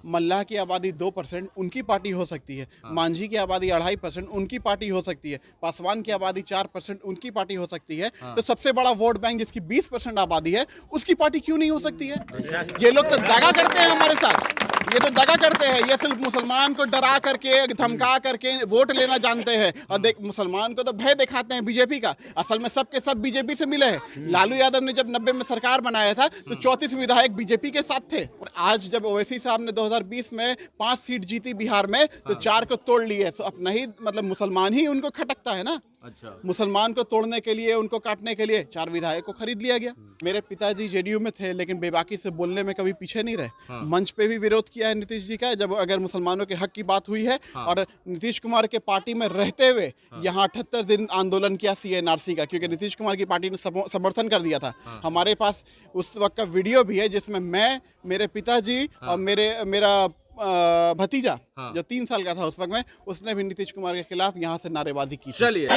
मल्लाह की आबादी 2%, उनकी पार्टी हो सकती है। मांझी की आबादी 2.5%, उनकी पार्टी हो सकती है। पासवान की आबादी 4%, उनकी पार्टी हो सकती है। तो सबसे बड़ा वोट बैंक जिसकी 20% आबादी है, उसकी पार्टी क्यों नहीं हो सकती है? ये लोग तो दगा करते हैं हमारे साथ, ये तो दगा करते हैं। ये सिर्फ मुसलमान को डरा करके, धमका करके वोट लेना जानते हैं। और देख, मुसलमान को तो भय दिखाते हैं बीजेपी का। असल में सब के सब बीजेपी से मिले हैं। लालू यादव ने जब 90 में सरकार बनाया था तो 34 विधायक बीजेपी के साथ थे। और आज जब ओवैसी साहब ने 2020 में 5 सीट जीती बिहार में, तो 4 को तोड़ लिए। तो अपना ही मतलब मुसलमान ही उनको खटकता है ना। अच्छा, मुसलमान को तोड़ने के लिए, उनको काटने के लिए 4 विधायक को खरीद लिया गया। मेरे पिताजी जेडीयू में थे, लेकिन बेबाकी से बोलने में कभी पीछे नहीं रहे। मंच पे भी विरोध किया है नीतीश जी का, जब अगर मुसलमानों के हक की बात हुई है। और नीतीश कुमार के पार्टी में रहते हुए यहाँ 78 दिन आंदोलन किया CNRC का, क्योंकि नीतीश कुमार की पार्टी ने समर्थन कर दिया था। हमारे पास उस वक्त का वीडियो भी है, जिसमें मैं, मेरे पिताजी और मेरा भतीजा जो 3 साल का था उस वक्त में, उसने भी नीतीश कुमार के खिलाफ यहाँ से नारेबाजी की। चलिए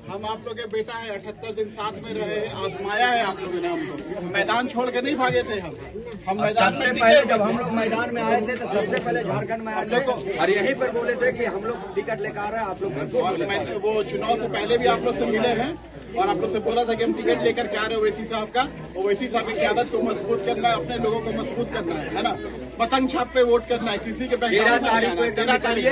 हम आप लोग के बेटा है, 78 दिन साथ में रहे, आजमाया है आप लोगों ने हमको। मैदान छोड़ के नहीं भागे थे हम मैदान में पहले जब हम लोग मैदान में आए थे तो सबसे पहले झारखंड में आए थे और यहीं पर बोले थे कि हम लोग टिकट लेकर आ रहे हैं, आप लोग घर को बोले थे। वो चुनाव से पहले भी आप लोग से मिले हैं और आप लोग से बोला था कि हम टिकट लेकर के आ रहे हैं ओवैसी साहब का। ओवैसी साहब की क़यादत को मजबूत करना है, अपने लोगों को मजबूत करना है ना। पतंग छाप पे वोट करना है, किसी के 13 तारीख को 13 तारीख।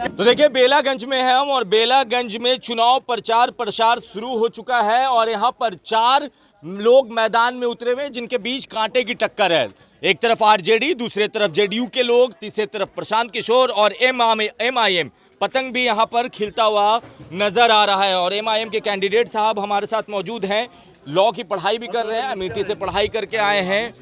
तो देखिए, बेलागंज में है हम और बेलागंज में चुनाव प्रचार प्रसार शुरू हो चुका है और यहाँ पर 4 लोग मैदान में उतरे हुए, जिनके बीच कांटे की टक्कर है। एक तरफ आरजेडी, दूसरे तरफ जेडीयू के लोग, तीसरे तरफ प्रशांत किशोर और MIM। पतंग भी यहाँ पर खिलता हुआ नजर आ रहा है और MIM के कैंडिडेट साहब हमारे साथ मौजूद हैं। लॉ की पढ़ाई भी कर रहे हैं, अमेठी से पढ़ाई करके आए हैं।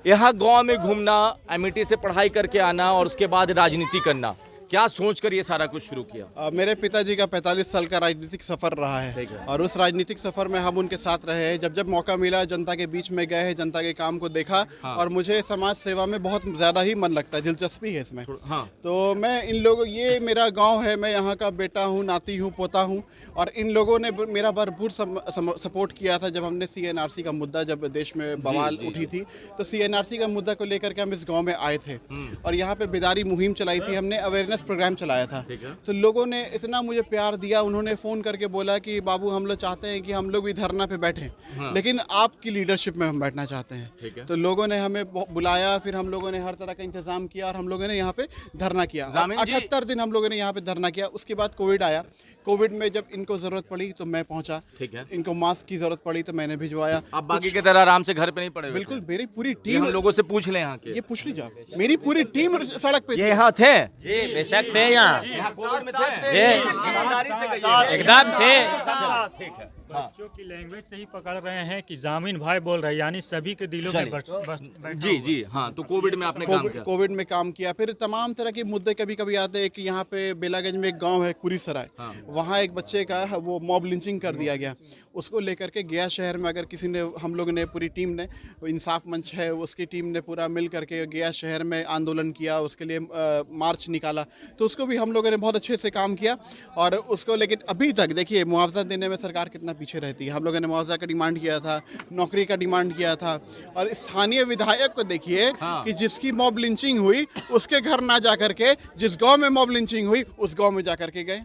यहाँ गांव में घूमना, अमेठी से पढ़ाई करके आना और उसके बाद राजनीति करना, क्या सोचकर ये सारा कुछ शुरू किया? मेरे पिताजी का 45 साल का राजनीतिक सफर रहा है और उस राजनीतिक सफर में हम उनके साथ रहे हैं। जब मौका मिला, जनता के बीच में गए हैं, जनता के काम को देखा। और मुझे समाज सेवा में बहुत ज़्यादा ही मन लगता है, दिलचस्पी है इसमें। तो मैं इन लोगों, ये मेरा गांव है, मैं यहाँ का बेटा हूँ, नाती हूँ, पोता हूँ। और इन लोगों ने मेरा भरपूर सपोर्ट किया था जब हमने CNRC का मुद्दा, जब देश में बवाल उठी थी, तो CNRC का मुद्दा को लेकर के हम इस गाँव में आए थे और यहाँ पे बेदारी मुहिम चलाई थी हमने, अवेयरनेस प्रोग्राम चलाया था। तो लोगों ने इतना मुझे प्यार दिया, उन्होंने फोन करके बोला कि बाबू, हम लोग चाहते हैं कि हम लोग भी धरना पे बैठें, लेकिन आपकी लीडरशिप में हम बैठना चाहते हैं। तो लोगों ने हमें बुलाया, फिर हम लोगों ने हर तरह का इंतजाम किया और हम लोगों ने यहाँ पे धरना किया। 78 दिन हम लोगों ने यहाँ पे धरना किया। उसके बाद कोविड आया। कोविड में जब इनको जरूरत पड़ी तो मैं पहुंचा, इनको मास्क की जरूरत पड़ी तो मैंने भिजवाया। आप बाकी की तरह आराम से घर पे नहीं पड़े? बिल्कुल, मेरी पूरी टीम, लोगों से पूछ लें यहाँ के, ये पूछ लीजिए, मेरी पूरी टीम सड़क पे। ये यहाँ थे जी, बेशक थे यहाँ, एकदम थे। ठीक है। बच्चों की लैंग्वेज से ही पकड़ रहे हैं कि जामिन भाई बोल रहे हैं, यानी सभी के दिलों में जी हाँ। तो कोविड में आपने काम किया? कोविड में काम किया। फिर तमाम तरह के मुद्दे कभी कभी आते हैं कि यहाँ पे बेलागंज में एक गांव है कुरीसराय, वहाँ एक बच्चे का वो मॉब लिंचिंग कर दिया गया। उसको लेकर के गया शहर में, अगर किसी ने, हम लोग ने, पूरी टीम ने, इंसाफ मंच है उसकी टीम ने पूरा मिल करके गया शहर में आंदोलन किया, उसके लिए मार्च निकाला। तो उसको भी हम लोगों ने बहुत अच्छे से काम किया और उसको, लेकिन अभी तक देखिए, मुआवजा देने में सरकार कितना पीछे रहती है। हम लोगों ने मुआवजा का डिमांड किया था, नौकरी का डिमांड किया था। और स्थानीय विधायक को देखिए कि जिसकी मॉब लिंचिंग हुई उसके घर ना जा करके, जिस गांव में मॉब लिंचिंग हुई उस गांव में जा करके गए।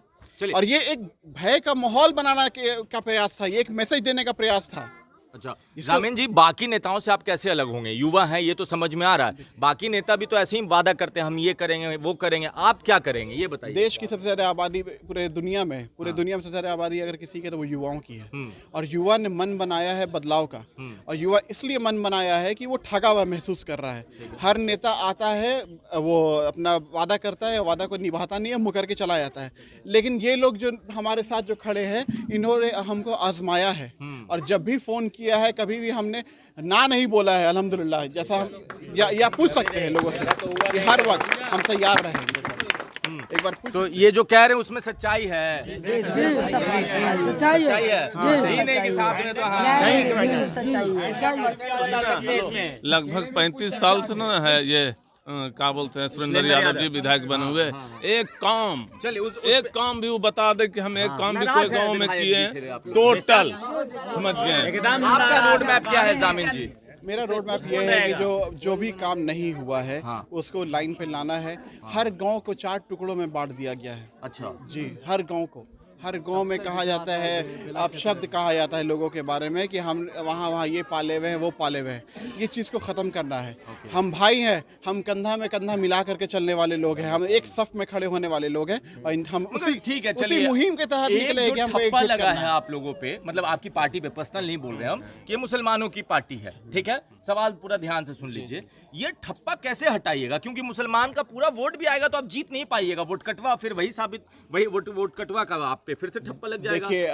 और ये एक भय का माहौल बनाना का प्रयास था, ये एक मैसेज देने का प्रयास था। अच्छा, जामिन जी, बाकी नेताओं से आप कैसे अलग होंगे? युवा हैं, ये तो समझ में आ रहा है। बाकी नेता भी तो ऐसे ही वादा करते हैं, हम ये करेंगे, वो करेंगे। आप क्या करेंगे, ये बताइए। देश की सबसे ज्यादा आबादी पूरे दुनिया में सबसे ज्यादा आबादी अगर किसी की, तो वो युवाओं की है। और युवा ने मन बनाया है बदलाव का। और युवा इसलिए मन बनाया है कि वो ठगा हुआ महसूस कर रहा है। हर नेता आता है, वो अपना वादा करता है, वादा को निभाता नहीं है, मुकर के चला जाता है। लेकिन ये लोग जो हमारे साथ जो खड़े हैं, इन्होंने हमको आजमाया है और जब भी फोन किया है, कभी भी हमने ना नहीं बोला है। अल्हम्दुलिल्लाह, जैसा हम या पूछ सकते हैं लोगों से कि हर वक्त हम तैयार रहेंगे सर। एक बार तो ये जो कह रहे हैं उसमें सच्चाई है? सच्चाई है। नहीं कि साहब ने तो सच्चाई। लगभग 35 साल से ना है ये क्या बोलते हैं सुरेंद्र यादव जी विधायक बने हुए, एक काम चलिए एक काम भी वो बता दे कि हम एक काम भी नाराज कोई है गांव में विधायक किए जी से आप लोग। टोटल, समझ गए। आपका रोड मैप क्या है जामिन जी? मेरा रोड मैप ये है कि जो भी काम नहीं हुआ है उसको लाइन पे लाना है। हर गांव को 4 टुकड़ों में बांट दिया गया है। अच्छा जी, हर गांव को, हर गांव में कहा जाता है, अब शब्द कहा जाता है लोगों के बारे में कि हम वहाँ ये पाले हुए हैं, वो पाले हुए हैं। ये चीज़ को ख़त्म करना है। हम भाई हैं, हम कंधा में कंधा मिला करके चलने वाले लोग हैं, हम एक सफ में खड़े होने वाले लोग हैं और हम उसी ठीक है, उसी चलिए। मुहिम के तहत निकले हैं कि हमको ठप्पा एकजुट लगा करना है है। आप लोगों पे, मतलब आपकी पार्टी पे, पर्सनल नहीं बोल रहे हम कि ये मुसलमानों की पार्टी है, ठीक है? सवाल पूरा ध्यान से सुन लीजिए। ये ठप्पा कैसे हटाइएगा? क्योंकि मुसलमान का पूरा वोट भी आएगा तो आप जीत नहीं पाइएगा। वोट कटवा फिर वही साबित, वही वोट कटवा का आप पे फिर से ठप्पा लग जाएगा। देखिए,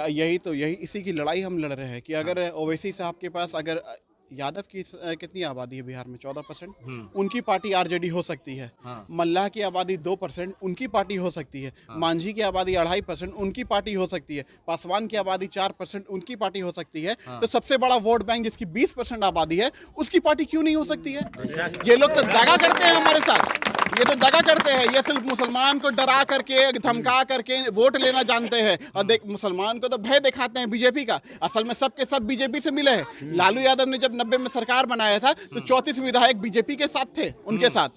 यही इसी की लड़ाई हम लड़ रहे हैं कि अगर ओवैसी साहब के पास, अगर यादव की कितनी आबादी है बिहार में? 14%। उनकी पार्टी आरजेडी हो सकती है। मल्लाह की आबादी 2%, उनकी पार्टी हो सकती है। मांझी की आबादी 2.5%, उनकी पार्टी हो सकती है। पासवान की आबादी 4%, उनकी पार्टी हो सकती है। तो सबसे बड़ा वोट बैंक जिसकी 20% आबादी है, उसकी पार्टी क्यों नहीं हो सकती है? ये लोग तो दगा करते हैं हमारे साथ, ये तो दगा करते हैं। ये सिर्फ मुसलमान को डरा करके, धमका करके वोट लेना जानते हैं और मुसलमान को तो भय दिखाते हैं बीजेपी का। असल में सब के सब बीजेपी से मिले हैं। लालू यादव ने जब 90 में सरकार बनाया था तो 34 विधायक बीजेपी के साथ थे, उनके साथ।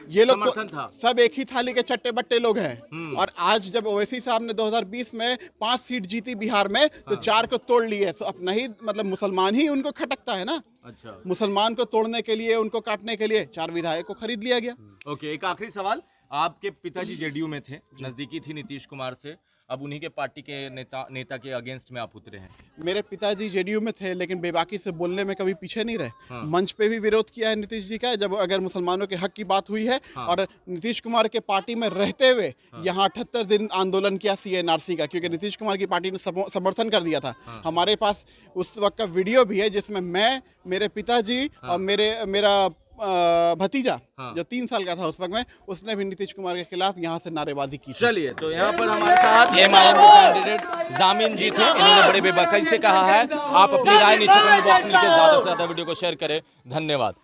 ये लोग सब एक ही थाली के चट्टे बट्टे लोग हैं। और आज जब ओवैसी साहब ने 2020 में 5 सीट जीती बिहार में तो 4 को तोड़ लिए। तो अपना ही मतलब मुसलमान ही उनको खटकता है ना। अच्छा, मुसलमान को तोड़ने के लिए, उनको काटने के लिए 4 विधायक को खरीद लिया गया। ओके, एक आखिरी सवाल। आपके पिताजी जेडीयू में थे, नजदीकी थी नीतीश कुमार से, अब उन्हीं के पार्टी के नेता के अगेंस्ट में आप उतरे हैं। मेरे पिताजी जेडीयू में थे लेकिन बेबाकी से बोलने में कभी पीछे नहीं रहे। मंच पे भी विरोध किया है नीतीश जी का, जब अगर मुसलमानों के हक की बात हुई है। और नीतीश कुमार के पार्टी में रहते हुए यहाँ 78 दिन आंदोलन किया CNRC का, क्योंकि नीतीश कुमार की पार्टी ने समर्थन कर दिया था। हमारे पास उस वक्त का वीडियो भी है जिसमें मैं, मेरे पिताजी और मेरा भतीजा जो 3 साल का था उस वक्त में, उसने भी नीतीश कुमार के खिलाफ यहाँ से नारेबाजी की थी। चलिए, तो यहाँ पर हमारे साथ MIM के कैंडिडेट जामिन जी थे। इन्होंने बड़े बेबाकी से कहा है। आप अपनी राय नीचे कमेंट बॉक्स में लिखिए, ज्यादा से ज्यादा वीडियो को शेयर करें। धन्यवाद।